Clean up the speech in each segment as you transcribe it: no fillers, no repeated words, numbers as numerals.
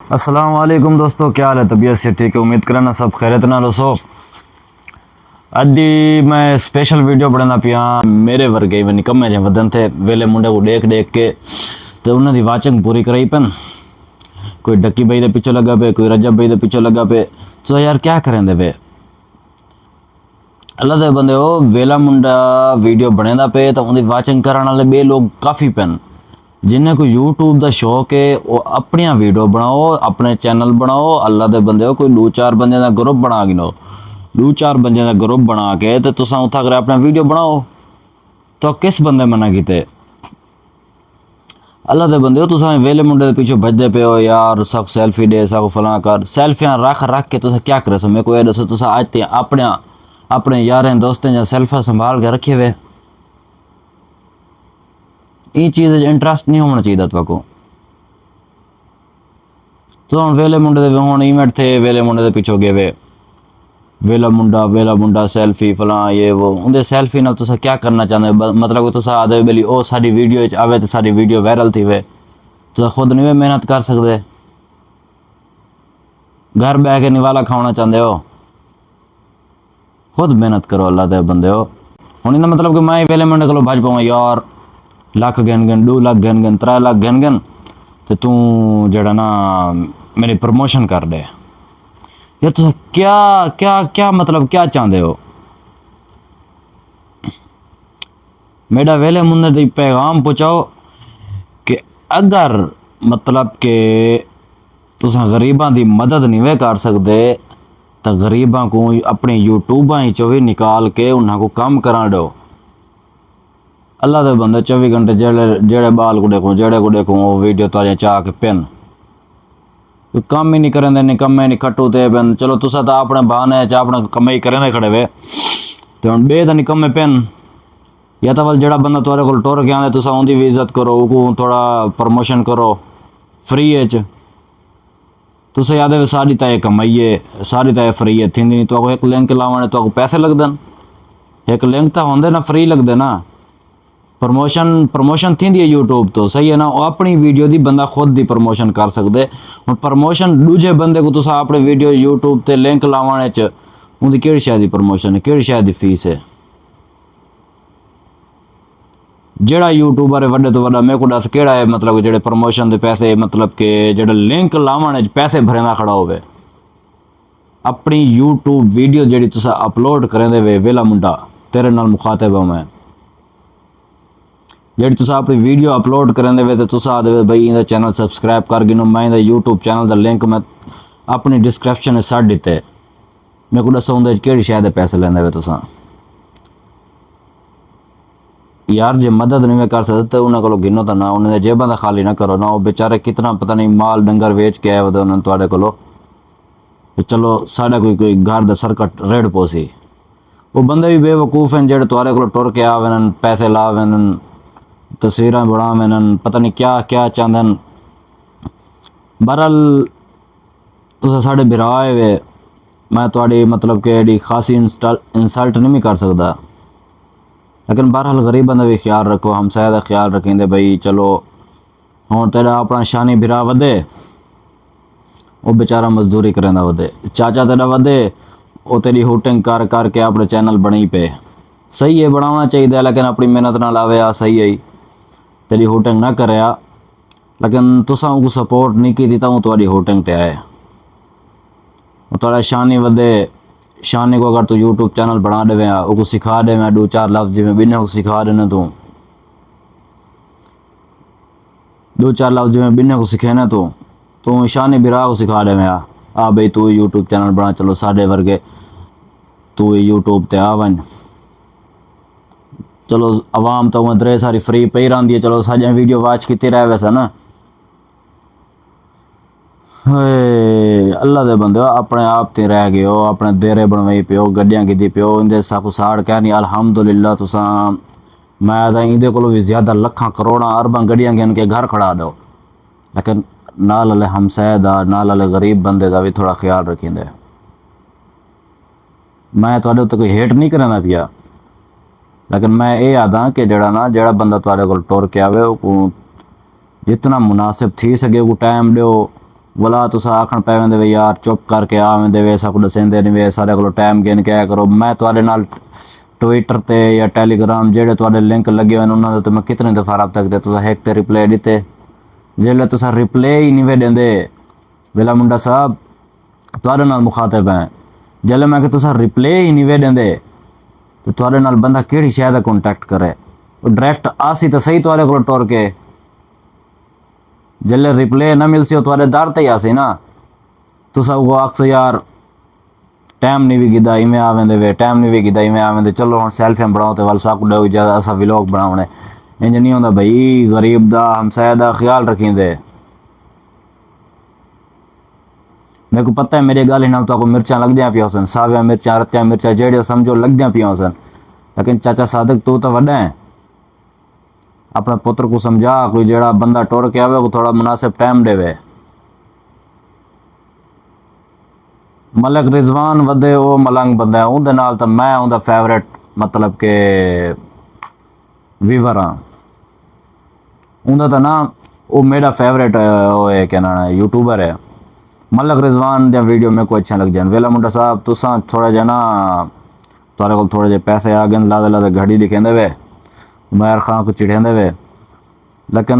अस्सलाम वालेकुम दोस्तों, क्या हाल है? तबीयत से ठीक है? उम्मीद करना सब खैरत ना रसो। अद्धी मैं स्पेशल वीडियो बनाना पिया। मेरे वर्गे वे निकम्मे जे वदन थे वेले मुंडे को देख देख के तो उन्होंने वाचिंग पूरी कराई पन। कोई डक्की भाई के पीछे लगा पे, कोई रजब भाई के पीछे लगा पे। तो यार क्या करें दे वे अल्लाह दे बंदे हो। वेला मुंडा वीडियो बनेदा पे तो उनकी वाचिंग कराने वाले बे लोग काफ़ी पेन। जिन्हें कोई यूट्यूब का शौक है वो अपनी वीडियो बनाओ, अपने चैनल बनाओ। अल्लाह दे बंदे हो कोई 2-4 बंदे का ग्रुप बना गिनो, 2-4 बंदे का ग्रुप बना के तो तुसा उत्था कर अपना वीडियो बनाओ। तो किस बंदे मना कीते? अल्लाह दे बंदे हो तुसा वेले मुंडे के पीछे भजदे पे हो यार। सब सेल्फी दे, सब फलां कर, सेल्फियां रख रख के तुसा क्या करे सो? मेरे को ये दसो, तुसा आज ते अपने यारें दोस्तें या सेल्फा संभाल के रखे हुए। ये चीज़ इंटरेस्ट नहीं होना चाहिए तुमको। तो हम वेले मुंडे दे हुण इवेंट थे, वेले मुंडे दे पीछे गए वे वेला मुंडा सेल्फी फलां ये वो। उनके सेल्फी नाल तुसा क्या करना चाहते? मतलब कि तुसा आदे बेली ओ साडी वीडियो च आवे तो साडी वीडियो वायरल थी वे। तुसा खुद नहीं वे मेहनत कर सकते? घर बह के निवाला खाना चाहते हो? खुद मेहनत करो अल्लाह दे बंदे हो। हुण इनका मतलब कि मैं वेले मुंडे को भज पावां यार, लख गिन 2 लाख गिन 3 लाख गिन तो तू जड़ा ना मेरी प्रमोशन कर दे। यार तुम क्या क्या क्या मतलब क्या चाहते हो? मेरा वेले मुंडे दी पैगाम पहुँचाओ कि अगर मतलब के तुस गरीबां की मदद नहीं वे कर सकते तो गरीबां को अपने यूट्यूबां चो भी निकाल के उन्होंने को काम करा दो। अल्लाह दे बंदे 24 घंटे जेड़े बाल को देखूँ वो वीडियो ताज़ा चाह के पेन काम ही नहीं करें, निकम्मे नहीं खट्टू ते पेन। चलो तुसा तो अपने बहाने च अपना कमाई करें खड़े वे तो हम बे तो निकम्मे पेन। या तो वाल जेड़ा बंदा तुहारे कोल टुर के आंदा तुसा उनकी भी इज्जत करो, उनको थोड़ा प्रमोशन करो फ्री च। तुसा याद है सारी तो कमाई है, सारी तो फ्री है थी नहीं। तो एक लिंक लाने तो पैसे लगदन, एक लिंक तो होंगे ना फ्री लगते ना। प्रमोशन थी है यूट्यूब तो सही है ना। वो अपनी वीडियो की बंदा खुद की प्रमोशन कर सकते। हम प्रमोशन दूजे बंदे को तुसा अपने वीडियो यूट्यूब ते लिंक लाने च उनकी केड़ी शायद की प्रमोशन है, केड़ी शायद की फीस है? जेड़ा यूट्यूबर है वड्डे तो वड्डा मेरे को दस केड़ा है मतलब कि जेड़े प्रमोशन के पैसे मतलब के जेड़ा लिंक लाने पैसे भरना खड़ा होवे। अपनी यूट्यूब वीडियो जेड़ी तुसा अपलोड करें दे वेला मुंडा तेरे नाल मुखातिब हूं मैं। जेड़ी तुसा अपनी वीडियो अपलोड करें दे तो तुसा आदे भाई इनका चैनल सब्सक्राइब कर गिनो। मैं इनका यूट्यूब चैनल का लिंक मैं अपनी डिस्क्रिप्शन में सट दिते। मेरे को दसो उनके केड़ी शायद पैसे लेंदे वे तुसा? यार जे मदद नहीं कर सकते तो उन्होंने को गिनो तो ना, उन्हें जेबां का खाली ना करो ना। वो बेचारे कितना पता नहीं माल डंगर वेच के आए वो उन्होंने तुहाडे कोलो चलो साढ़ा कोई घर का सर्कट रेड़ पोसी। वो बंदे भी बेवकूफ़ हैं जेड़े तुहारे को टुर के आवेन, पैसे लावेन, तस्वीर बनावेन, पता नहीं क्या क्या चाहते। बहरहाल तुस साढ़े बिरा आए वे, मैं तुहाडी मतलब कि एडी खासी इंसल्ट नहीं कर सकता। लेकिन बहरहाल गरीबों का भी ख्याल रखो, हमसाया का ख्याल रखेंगे भाई। चलो हुण तेरा अपना शानी बिरा वधे, वो बेचारा मजदूरी करेंदा वधे। चाचा तेरा वधे, वो तेरी हुटिंग कर करके अपने चैनल बनी पे। सही है, बनाना चाहिए लेकिन अपनी मेहनत ना लावे। आ सही है, तेरी हुटिंग ना करे लेकिन तुसा उनको सपोर्ट नहीं की तो वो तुहाडी हुटिंग ते आए। थोड़ा शानी वधे, शानी को अगर तू यूट्यूब चैनल बना देवे उसको सिखा दे, मैं 2-4 लफ्ज जिमें बिन्ने को सिखा देना, तू 2-4 लफ्ज जिमें बिन्ने को सिखेना तू शानी बिरा को सिखा दे। मैं आ भाई तू यूट्यूब चैनल बना, चलो साढ़े वर्गे तू यूट्यूब ते आ वन। चलो आवाम तो दरे सारी फ्री पई रही है, चलो साझा वीडियो वॉच की रहे वैसा ना। अल्लाह दे बंदे अपने आप ते रह गए हो, अपने देरे बनवाई पियो, गड्डियां गिद्दी पियो, इंदे सब साड़ क्या नहीं। अल्हम्दुलिल्लाह तुसा मैं तो इंदे को भी ज्यादा लखां करोड़ा अरबां गड्डियां गिन के घर खड़ा दो, लेकिन नाल वाले हमसाए दा, नाल वाले गरीब बंदे का भी थोड़ा ख्याल रखेंदे। मैं तुहाडे उत्ते कोई हेट नहीं करना पिया, लेकिन मैं ये आदा कि जेड़ा बंदा तुहाडे कोल टुर के आवे जितना मुनासिब थी सके वो टाइम दो, वला तुसा आखण पै वेंदे वे यार चुप करके आ वेंदे वे साकू दसेंदे नहीं वे सारे को टाइम गेन क्या करो। मैं तुहाडे नाल ट्विटर ते या टैलीग्राम जेड़े तुहाडे लिंक लगे हुए उन्होंने तो मैं कितने दफ़ा रब्ता कीता तुसा एक ते रिप्लाई दिते जेल्लै तुसा रिप्लाई ही नहीं वे देंदे वेला मुंडा साहब तुहाडे नाल मुखातब हैं जेल्लै मैं कि तुसा रिप्लाई ही नहीं वे देंदे तो तुहाडे नाल बंदा केड़ी शै दा कॉन्टैक्ट करे डायरैक्ट आसी तो सही तुहाडे कोल टुर के जेल्लै रिप्लाई ना मिलसी हो तुहाडे दर ते ही आसी ना तुसा वो आखसो यार टाइम नहीं भी गिदा इवें आ वेंदे वे टाइम नहीं भी गिदा इवें आ वेंदे चलो हुण सेल्फियां बनाओ ते वल साकू दो इजाजत असां व्लॉग बनावणे इंज नहीं होंदा भाई गरीब दा हमसाया दा ख्याल रखींदे। मेरे को पता है मेरी गल नाल तो मिर्चां लगदियां पियां सन सावियां मिर्चां रत्तियां मिर्चां जेड़ियां समझो लगदियां पियां सन लेकिन चाचा सादिक तू तो वड्डा है अपने पुत्र को समझा कोई जेड़ा बंदा टुर के आवे को थोड़ा मुनासिब टाइम देवे। मलक रिजवान वदे वो मलंग बंदा है उनदे नाल तो मैं उनदा फेवरेट मतलब के वीवर हाँ उनदा तो ना वो मेरा फेवरेट वो है क्या ना यूट्यूबर है मलक रिजवान दी वीडियो मेरे को अच्छा लग जान। वेला मुंडा साहब तुसा थोड़ा जा ना तुहाडे कोल थोड़े जे पैसे आ गए लादे लादे घड़ी दिखेंदे वे उमर खां को चिढ़ेंदे वे लेकिन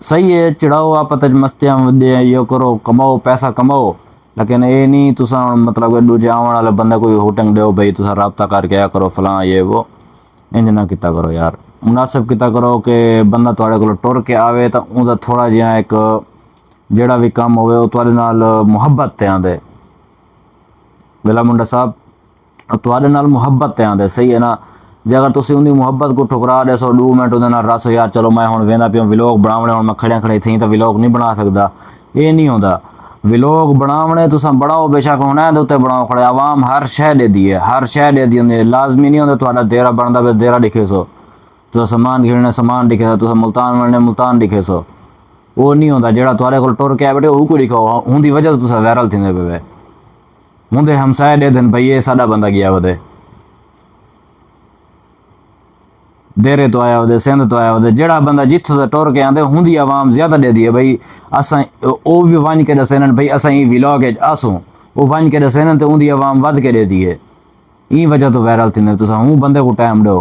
सही है चिड़ाओ आप मस्तियां वदे यो करो कमाओ पैसा कमाओ लेकिन ये नहीं तुसा मतलब दूजे आने वाले बंदे कोई होटंग दो भाई तुसा रब्ता करके आ करो फलां ये वो इंज ना किता करो यार मुनासिब किता करो कि बंदा तुहाडे कोल टुर के आवे तो उनदा थोड़ा जिहा एक जेड़ा भी काम होवे वो तुहाडे नाल मुहब्बत ते आंदे। वेला मुंडा साहब तुहाडे नाल मुहब्बत ते आंदे सही है ना जे अगर तुसी उनकी मुहब्बत को ठुकरा देसो 2 मिनट उहदे नाल रसो यार चलो मैं हुण वेंदा पिया व्लॉग बनावणे हुण मैं खड़े खड़े थी तो व्लॉग नहीं बना सकदा ये नहीं होंदा। व्लॉग बनावणे तुसा बनाओ बेशक हुण दे उत्ते बनाओ खड़े आवाम हर शै दे दी है हर शै दे दी होंदी लाजमी नहीं होंदा तुहाडा देरा बनदा वे देरा दिखे सो तुसा सामान घिरने सामान दिखे सो तुसा मुल्तान वड़ने मुल्तान दिखे सो वो नहीं होंदा जेड़ा तुहाडे कोल टुर के आ बैठे ओह को दिखाओ उनदी वजह तो तुसा वायरल थींदे पे हुंदे हमसाए दे दिन भई ये साडा बंदा गया वदे देरे तो आया वदे सिंध तो आया वदे जेड़ा बंदा जिथों से टुर के आंदे हुंदी आवाम ज्यादा दे दी है भाई असां ओ भी वन के दसेन भाई असां ई व्लॉग आसूं वो वन के दसेन तो उनदी आवाम वध के दे दी है ई वजह तो वायरल थींदे तुसा हूं बंदे को टाइम दो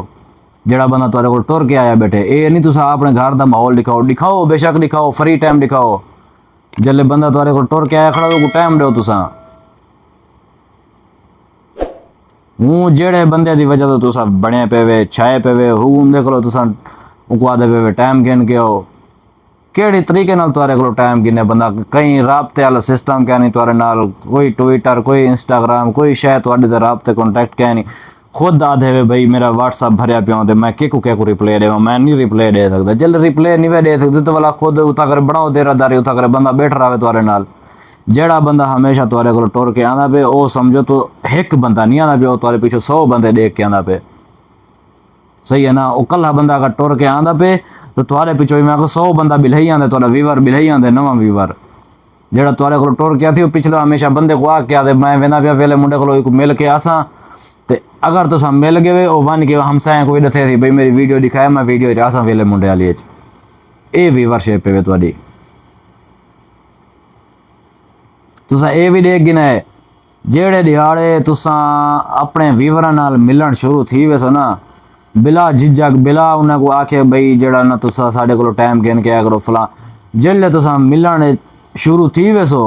जेड़ा बंदा तुहाडे कोल टुर के आया बैठे ये नहीं तुसा अपने घर दा माहौल दिखाओ बेशक दिखाओ फ्री टाइम दिखाओ जेल्ले बंदा तुहाडे कोल टुर के आया खड़ा तो टाइम दो तुसा हूँ जेड़े बंदे की वजह तो तुसा बने पे वे छाए पे वे हूँ उनके को तुसा उनको आदे पे वे टाइम गिन के हो केड़े तरीके नाल तुहाडे को टाइम गिने बंदा कहीं राबते वाला सिस्टम क्या नहीं तुहाडे नाल कोई ट्विटर कोई इंस्टाग्राम कोई शै तुहाडे ते राबते कॉन्टैक्ट क्या नहीं खुद आधे वे भाई मेरा व्हाट्सअप भरिया पिया होंदे मैं केकू रिप्लाई देवां मैं नहीं रिप्लाई दे सकदा जल्द रिप्लाई नहीं दे सकदे तो वाला खुद उता कर बनाओ देरादारी उता कर बंदा बैठ रहा है तुहाडे नाल जेड़ा बंदा हमेशा तुहाडे कोल टुर के आंदा पे ओ समझो तो एक बंदा नहीं आंदा पे ओ तुहाडे पीछे 100 बंदे देख के आंदा पे सही है ना ओ कल्ला बंदा अगर टुर के आंदा पे तो तुहाडे पीछे मैं 100 बंदा बिलही आंदे तुहाडा व्यूवर बिलही आंदे नवा व्यूवर जेड़ा तुहाडे कोल टुर के आती पिछला हमेशा बंदे को आ के आदे मैं वेंदा पिया वेले मुंडे कोल मिल के आसां ते अगर तुसा मिल गए ओ वन के हमसाए कोई दसे थी भाई मेरी वीडियो दिखाया मैं वीडियो आसां वेले मुंडे वाली ए व्यूवरशिप पे तुहाडी तुसा ये भी देख गिना है जेड़े दिहाड़े तुसा अपने व्यूवरां नाल मिलन शुरू थी वैसो ना बिला झिझक बिला उन्हें को आखे भाई जेड़ा ना तुसा साडे कोल टाइम गिन के आया करो फला जेल्ले तुसा मिलन शुरू थी वैसो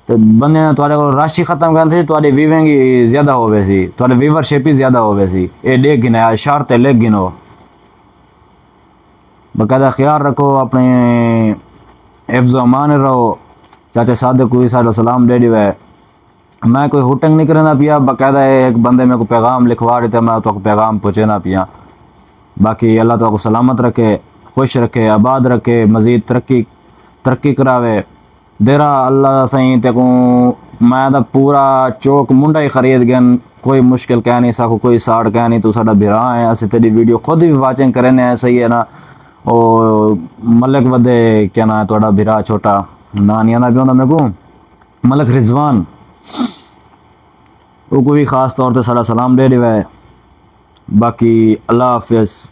तो बंदे ने तुहाडे कोल राशि खत्म करनी थी तुहाडी व्यूइंग ज्यादा होवे सी तुहाडे व्यूवरशिप ही ज्यादा होवे सी ये देख गिना शर्त लिख गिनो बकायदा ख्याल रखो अपने हिफ्ज़ अमान रहो चाचा सादिक को भी सारा सलाम दे दिया है मैं कोई हुटंग नहीं करना पिया बाकायदा एक बंदे मेरे को पैगाम लिखवा देते मैं तो पैगाम पहुँचना पिया बाकी अल्लाह तो सलामत रखे खुश रखे आबाद रखे मज़ीद तरक्की करावे देरा अल्लाह सही तेको मैं तो पूरा चौक मुंडा ही खरीद गन कोई मुश्किल कह नहीं सको कोई साड़ कह नहीं तू साडा बिरा है असं तेरी वीडियो खुद भी वाचिंग करें सही है ना और मलक वदे क्या ना है थोड़ा बिरा छोटा ना नहीं आना भी होंदा मेरे को मलक रिजवान वो भी ख़ास तौर पर सारा सलाम दे दिया है बाकी अल्लाह हाफिज़।